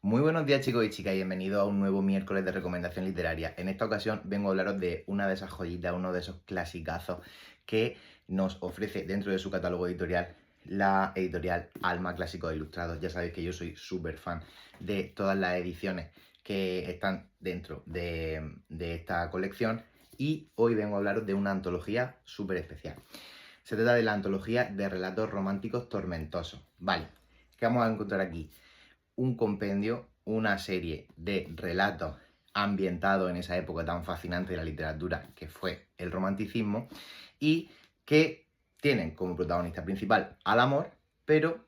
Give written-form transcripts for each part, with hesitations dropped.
Muy buenos días chicos y chicas y bienvenidos a un nuevo miércoles de recomendación literaria. En esta ocasión vengo a hablaros de una de esas joyitas, uno de esos clasicazos que nos ofrece dentro de su catálogo editorial la editorial Alma Clásicos Ilustrados. Ya sabéis que yo soy súper fan de todas las ediciones que están dentro de esta colección y hoy vengo a hablaros de una antología súper especial. Se trata de la antología de relatos románticos tormentosos. Vale, ¿qué vamos a encontrar aquí? Un compendio, una serie de relatos ambientados en esa época tan fascinante de la literatura que fue el romanticismo y que tienen como protagonista principal al amor, pero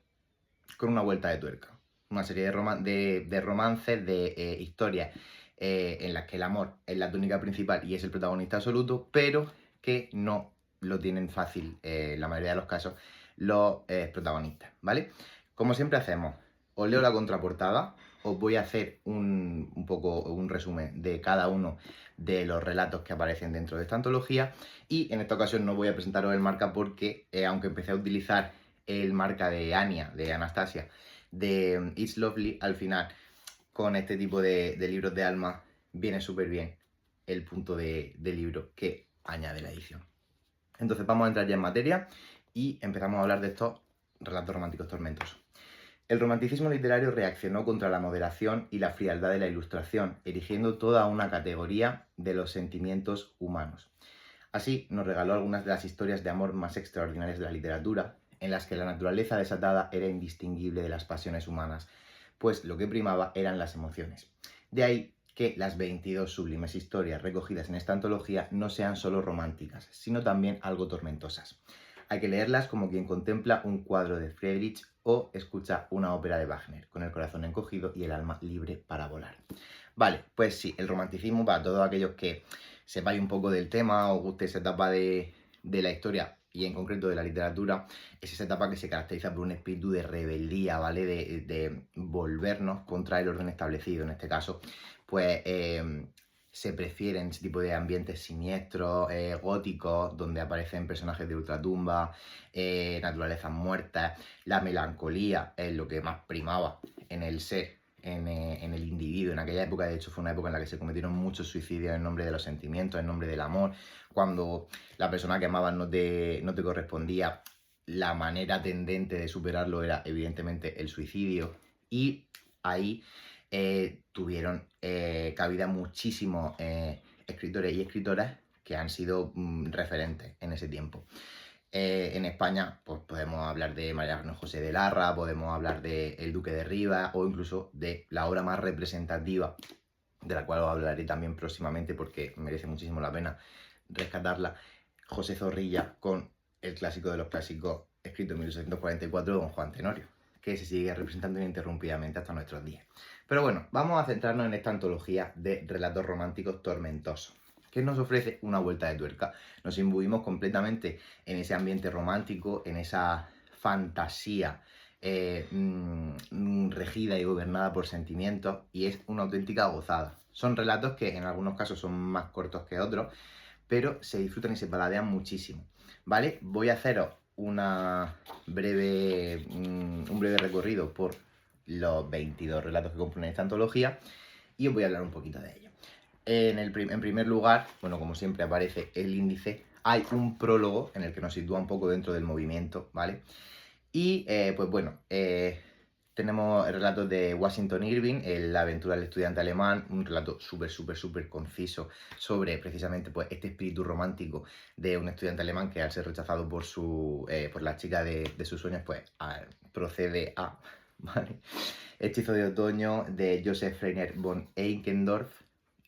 con una vuelta de tuerca. Una serie de romances, de historias en las que el amor es la tónica principal y es el protagonista absoluto, pero que no lo tienen fácil, en la mayoría de los casos, los protagonistas, ¿vale? Como siempre hacemos, os leo la contraportada, os voy a hacer un poco un resumen de cada uno de los relatos que aparecen dentro de esta antología y en esta ocasión no voy a presentaros el marca porque aunque empecé a utilizar el marca de Anya, de Anastasia, de It's Lovely, al final con este tipo de libros de alma viene súper bien el punto de libro que añade la edición. Entonces vamos a entrar ya en materia y empezamos a hablar de estos relatos románticos tormentosos. El romanticismo literario reaccionó contra la moderación y la frialdad de la Ilustración, erigiendo toda una categoría de los sentimientos humanos. Así, nos regaló algunas de las historias de amor más extraordinarias de la literatura, en las que la naturaleza desatada era indistinguible de las pasiones humanas, pues lo que primaba eran las emociones. De ahí que las 22 sublimes historias recogidas en esta antología no sean solo románticas, sino también algo tormentosas. Hay que leerlas como quien contempla un cuadro de Friedrich o escucha una ópera de Wagner, con el corazón encogido y el alma libre para volar. Vale, pues sí, el romanticismo, para todos aquellos que sepáis un poco del tema, os guste esa etapa de la historia y en concreto de la literatura, es esa etapa que se caracteriza por un espíritu de rebeldía, ¿vale? De volvernos contra el orden establecido. En este caso, pues se prefieren ese tipo de ambientes siniestros, góticos, donde aparecen personajes de ultratumba, naturalezas muertas. La melancolía es lo que más primaba en el ser, en el individuo. En aquella época, de hecho, fue una época en la que se cometieron muchos suicidios en nombre de los sentimientos, en nombre del amor. Cuando la persona que amabas no te correspondía, la manera tendente de superarlo era evidentemente el suicidio. Y ahí tuvieron cabida muchísimos escritores y escritoras que han sido referentes en ese tiempo. En España pues podemos hablar de Mariano José de Larra, podemos hablar de El Duque de Rivas o incluso de la obra más representativa, de la cual os hablaré también próximamente porque merece muchísimo la pena rescatarla, José Zorrilla, con el clásico de los clásicos escrito en 1844 de don Juan Tenorio, que se sigue representando ininterrumpidamente hasta nuestros días. Pero bueno, vamos a centrarnos en esta antología de relatos románticos tormentosos, que nos ofrece una vuelta de tuerca. Nos imbuimos completamente en ese ambiente romántico, en esa fantasía regida y gobernada por sentimientos, y es una auténtica gozada. Son relatos que en algunos casos son más cortos que otros, pero se disfrutan y se paladean muchísimo, ¿vale? Voy a haceros un breve recorrido por los 22 relatos que componen esta antología y os voy a hablar un poquito de ellos. En primer lugar, bueno, como siempre aparece el índice, hay un prólogo en el que nos sitúa un poco dentro del movimiento, ¿vale? Y pues bueno, tenemos el relato de Washington Irving, La aventura del estudiante alemán, un relato súper conciso sobre precisamente pues, este espíritu romántico de un estudiante alemán que al ser rechazado por la chica de sus sueños, pues procede a... ¿vale? Hechizo de otoño de Joseph Reiner von Eichendorff.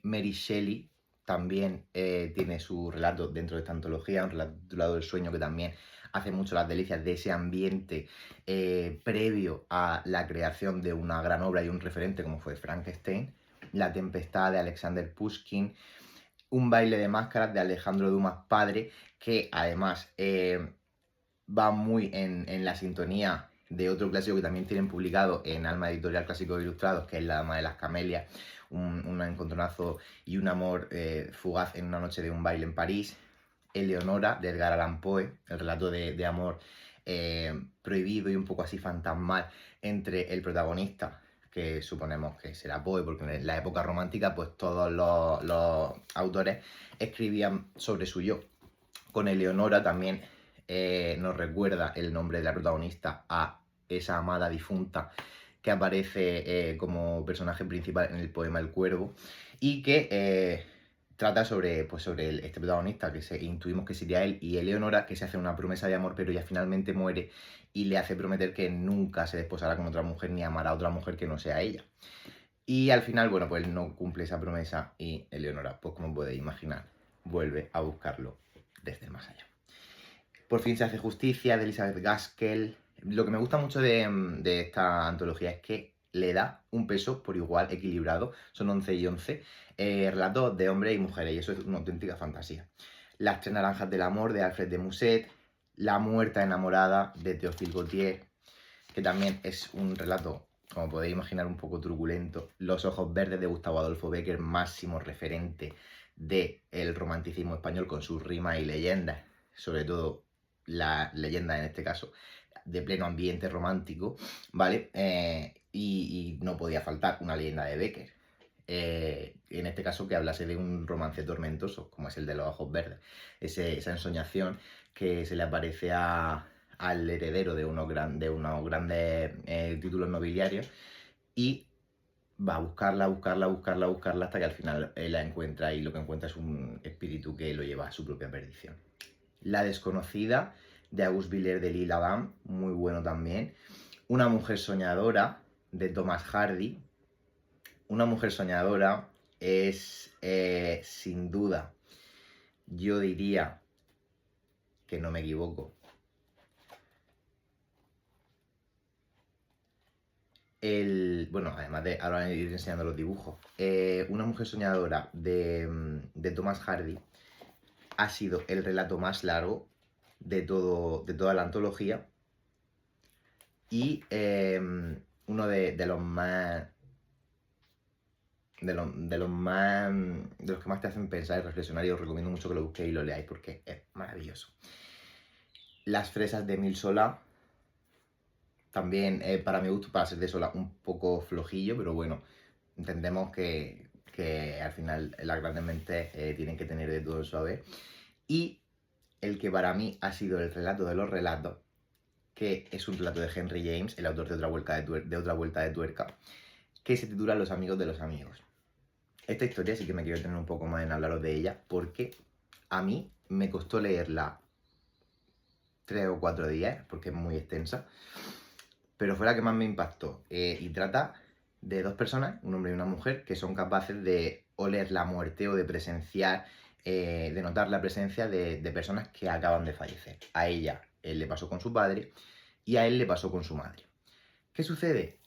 Mary Shelley también tiene su relato dentro de esta antología, un relato titulado El sueño, que también hace mucho las delicias de ese ambiente previo a la creación de una gran obra y un referente como fue Frankenstein. La tempestad de Alexander Pushkin. Un baile de máscaras de Alejandro Dumas padre, que además va muy en la sintonía de otro clásico que también tienen publicado en Alma Editorial Clásicos Ilustrados, que es La Dama de las Camelias, un encontronazo y un amor fugaz en una noche de un baile en París. Eleonora, de Edgar Allan Poe, el relato de amor prohibido y un poco así fantasmal entre el protagonista, que suponemos que será Poe, porque en la época romántica pues todos los autores escribían sobre su yo. Con Eleonora también nos recuerda el nombre de la protagonista a esa amada difunta que aparece como personaje principal en el poema El Cuervo y que trata sobre este protagonista que intuimos que sería él y Eleonora, que se hace una promesa de amor pero ella finalmente muere y le hace prometer que nunca se desposará con otra mujer ni amará a otra mujer que no sea ella. Y al final, bueno, pues él no cumple esa promesa y Eleonora, pues como podéis imaginar, vuelve a buscarlo desde el más allá. Por fin se hace justicia, de Elizabeth Gaskell. Lo que me gusta mucho de esta antología es que le da un peso por igual equilibrado, son 11 y 11, relatos de hombres y mujeres, y eso es una auténtica fantasía. Las tres naranjas del amor, de Alfred de Musset, La muerta enamorada, de Théophile Gautier, que también es un relato, como podéis imaginar, un poco truculento. Los ojos verdes, de Gustavo Adolfo Bécquer, máximo referente del romanticismo español con sus rimas y leyendas, sobre todo la leyenda en este caso, de pleno ambiente romántico, ¿vale? Y no podía faltar una leyenda de Bécquer. En este caso que hablase de un romance tormentoso, como es el de los ojos verdes. Esa ensoñación que se le aparece al heredero de unos grandes títulos nobiliarios y va a buscarla hasta que al final la encuentra y lo que encuentra es un espíritu que lo lleva a su propia perdición. La desconocida, de Auguste Villers de L'Isle-Adam, muy bueno también. Una mujer soñadora, de Thomas Hardy. Una mujer soñadora es, sin duda, yo diría que no me equivoco, bueno, además de ahora ir enseñando los dibujos, Una mujer soñadora de Thomas Hardy ha sido el relato más largo de toda la antología y uno de los más de los que más te hacen pensar y reflexionar, y os recomiendo mucho que lo busquéis y lo leáis porque es maravilloso. Las fresas de Emile Zola, también para mi gusto, para ser de Zola, un poco flojillo, pero bueno, entendemos que al final las grandes mentes tienen que tener de todo suave. Y el que para mí ha sido el relato de los relatos, que es un relato de Henry James, el autor de Otra Vuelta de Tuerca, que se titula Los amigos de los amigos. Esta historia sí que me quiero tener un poco más en hablaros de ella, porque a mí me costó leerla 3 o 4 días, porque es muy extensa, pero fue la que más me impactó. Y trata de dos personas, un hombre y una mujer, que son capaces de oler la muerte o de presenciar, de notar la presencia de personas que acaban de fallecer. A ella le pasó con su padre y a él le pasó con su madre. ¿Qué sucede?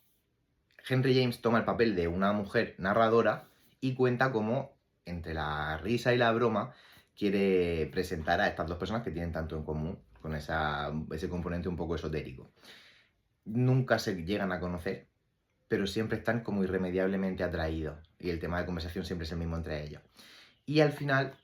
Henry James toma el papel de una mujer narradora y cuenta cómo, entre la risa y la broma, quiere presentar a estas dos personas que tienen tanto en común, con ese componente un poco esotérico. Nunca se llegan a conocer, pero siempre están como irremediablemente atraídos, y el tema de conversación siempre es el mismo entre ellos. Y al final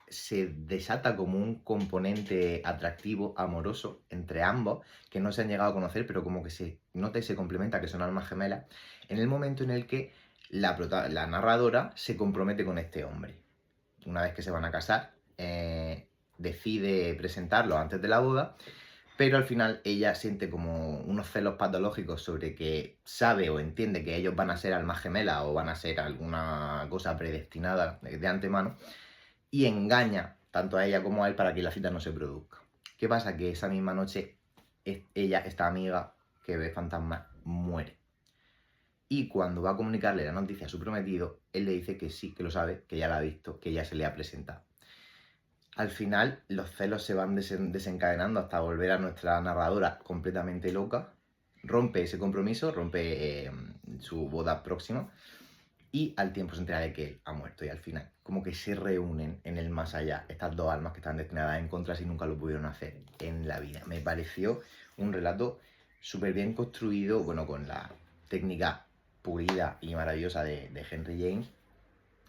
se desata como un componente atractivo, amoroso, entre ambos, que no se han llegado a conocer, pero como que se nota y se complementa que son almas gemelas, en el momento en el que la narradora se compromete con este hombre. Una vez que se van a casar, decide presentarlo antes de la boda, pero al final ella siente como unos celos patológicos sobre que sabe o entiende que ellos van a ser almas gemelas o van a ser alguna cosa predestinada de antemano, y engaña tanto a ella como a él para que la cita no se produzca. ¿Qué pasa? Que esa misma noche ella, esta amiga que ve fantasmas, muere. Y cuando va a comunicarle la noticia a su prometido, él le dice que sí, que lo sabe, que ya la ha visto, que ya se le ha presentado. Al final, los celos se van desencadenando hasta volver a nuestra narradora completamente loca. Rompe ese compromiso, rompe su boda próxima, y al tiempo se entera de que él ha muerto. Y al final, como que se reúnen en el más allá estas dos almas que están destinadas a encontrarse y nunca lo pudieron hacer en la vida. Me pareció un relato súper bien construido, bueno, con la técnica pulida y maravillosa de Henry James,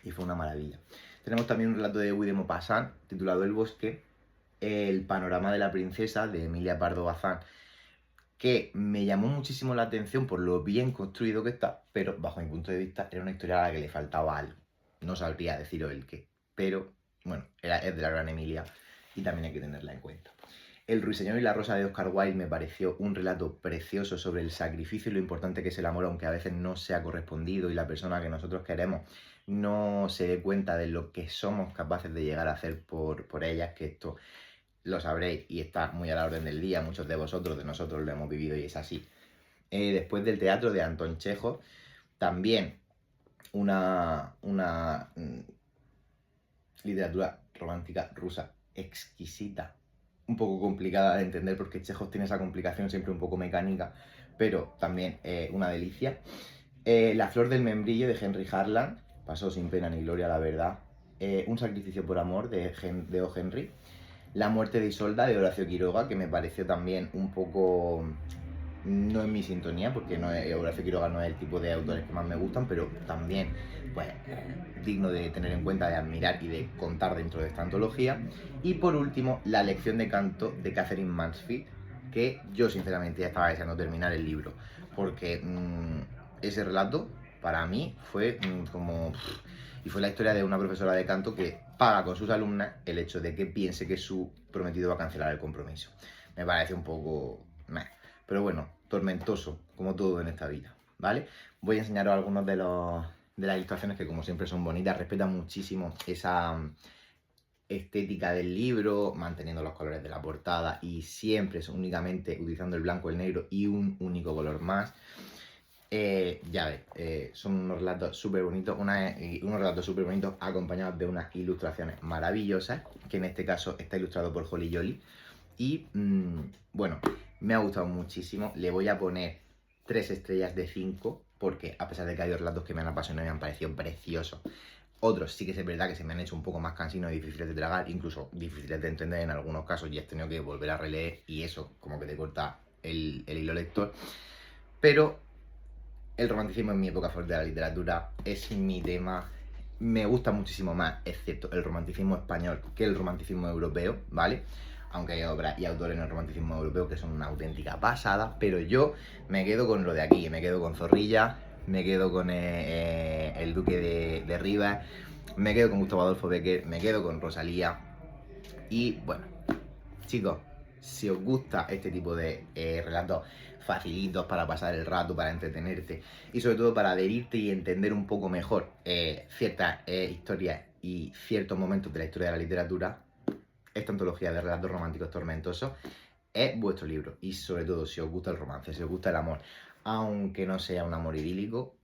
y fue una maravilla. Tenemos también un relato de Guy de Maupassant titulado El bosque, El panorama de la princesa, de Emilia Pardo Bazán, que me llamó muchísimo la atención por lo bien construido que está, pero bajo mi punto de vista era una historia a la que le faltaba algo. No sabría deciros el qué, pero bueno, es de la Gran Emilia y también hay que tenerla en cuenta. El Ruiseñor y la Rosa de Oscar Wilde me pareció un relato precioso sobre el sacrificio y lo importante que es el amor, aunque a veces no sea correspondido y la persona que nosotros queremos no se dé cuenta de lo que somos capaces de llegar a hacer por ellas, que esto lo sabréis y está muy a la orden del día, muchos de vosotros, de nosotros lo hemos vivido y es así. Después del teatro de Anton Chejov, también una literatura romántica rusa exquisita, un poco complicada de entender porque Chejov tiene esa complicación siempre un poco mecánica, pero también una delicia. La flor del membrillo de Henry Harland, pasó sin pena ni gloria, la verdad. Un sacrificio por amor de O. Henry. La muerte de Isolda de Horacio Quiroga, que me pareció también un poco no en mi sintonía, porque Horacio Quiroga no es el tipo de autores que más me gustan, pero también pues, digno de tener en cuenta, de admirar y de contar dentro de esta antología. Y por último, la lección de canto de Catherine Mansfield, que yo sinceramente ya estaba deseando terminar el libro, porque ese relato para mí fue como... Y fue la historia de una profesora de canto que paga con sus alumnas el hecho de que piense que su prometido va a cancelar el compromiso. Me parece un poco... Pero bueno, tormentoso, como todo en esta vida, ¿vale? Voy a enseñaros algunos de las ilustraciones que como siempre son bonitas, respetan muchísimo esa estética del libro, manteniendo los colores de la portada y siempre únicamente utilizando el blanco, el negro y un único color más. Ya ves, son unos relatos súper bonitos, unos relatos súper bonitos acompañados de unas ilustraciones maravillosas, que en este caso está ilustrado por Holly Jolly. Y bueno, me ha gustado muchísimo. Le voy a poner 3 estrellas de 5, porque a pesar de que hay relatos que me han apasionado y me han parecido preciosos, otros sí que es verdad que se me han hecho un poco más cansinos y difíciles de tragar, incluso difíciles de entender en algunos casos, y he tenido que volver a releer y eso como que te corta el hilo lector. Pero el romanticismo es mi época favorita de la literatura, es mi tema. Me gusta muchísimo más, excepto el romanticismo español, que el romanticismo europeo, ¿vale? Aunque hay obras y autores en el romanticismo europeo que son una auténtica pasada, pero yo me quedo con lo de aquí, me quedo con Zorrilla, me quedo con el Duque de Rivas, me quedo con Gustavo Adolfo Bécquer, me quedo con Rosalía. Y bueno, chicos, si os gusta este tipo de relatos facilitos para pasar el rato, para entretenerte y sobre todo para adherirte y entender un poco mejor ciertas historias y ciertos momentos de la historia de la literatura, esta antología de relatos románticos tormentosos es vuestro libro. Y sobre todo si os gusta el romance, si os gusta el amor, aunque no sea un amor idílico,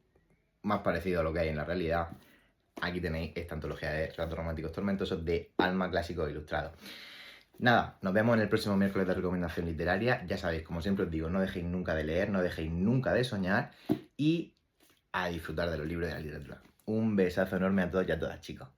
más parecido a lo que hay en la realidad, aquí tenéis esta antología de relatos románticos tormentosos de Alma Clásicos Ilustrados. Nada, nos vemos en el próximo miércoles de recomendación literaria. Ya sabéis, como siempre os digo, no dejéis nunca de leer, no dejéis nunca de soñar y a disfrutar de los libros de la literatura. Un besazo enorme a todos y a todas, chicos.